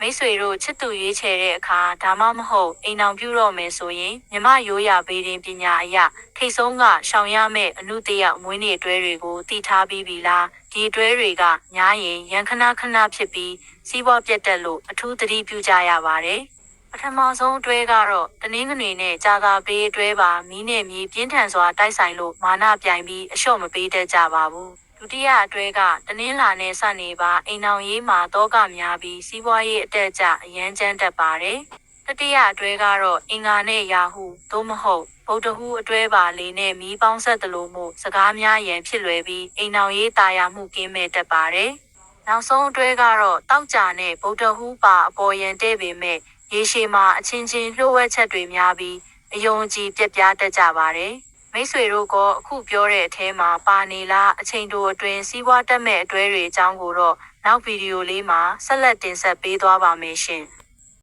မိတ်ဆွေတို့ချစ်သူရွေးချယ်တဲ့အခါဒါမှမဟုတ်အိမ်အောင်ပြုတော့မယ်ဆိုရင်မြမရိုးရာဗေဒင်ပညာအရထိတ်ဆုံးကရှောင်ရမယ့်အနုတရမွေးနေ့အတွဲတွေကိုတည်ထားပြီးပြီလားဒီအတွဲတွေကညားရင်ရန်ခဏဖြစ်ပြီးစီးပွားပြတ်တက်လို့အထူးသတိပြုကြရပါတယ်ပထမဆုံးအတွဲကတော့တနင်္ဂနွေနဲ့ကြာသာပေးအတွဲပါမီးနဲ့မြေပြင်းထန်စွာတိုက်ဆိုင်လို့မာနပြိုင်ပြီးအလျှော့မပေးတတ်ကြပါဘူးဒုတိယအတွဲကတနင်္လာနဲ့စနေပါအိမ်အောင်ရေးမှာတောကများပြီးစီးပွားရေးအတက်အကျအရန်ကျန်းတတ်ပါတယ်တတိယအတွဲကတော့အင်္ဂါနဲ့ရာဟုသို့မဟုတ်ဗုဒ္ဓဟူးအတွဲပါလေနဲ့မီးပေါင်းဆက်သလိုမှုစကားများရန်ဖြစ်လွယ်ပြီးအိမ်အောင်ရေးတာယာမှုကင်းမဲ့တတ်ပါတယ်နောက်ဆုံးအတွဲကတော့တောက်ကြနဲ့ဗုဒ္ဓဟူးပါအပေါ်ရန်တဲ့ပေမဲ့ရေရှည်မှာအချင်းချင်းလှုပ်ဝက်ချက်တွေများပြီးအယုံကြည်ပြက်ပြားတတ်ကြပါတယ်မိတ်ဆွေတို့ကအခုပြောတဲ့အထဲမှာပါနေလားအချိန်တိုအတွင်းစီးပွားတက်မဲ့အတွဲတွေအကြောင်းကိုတော့နောက်ဗီဒီယိုလေးမှာဆက်လက်တင်ဆက်ပေးသွားပါမယ်ရှင်။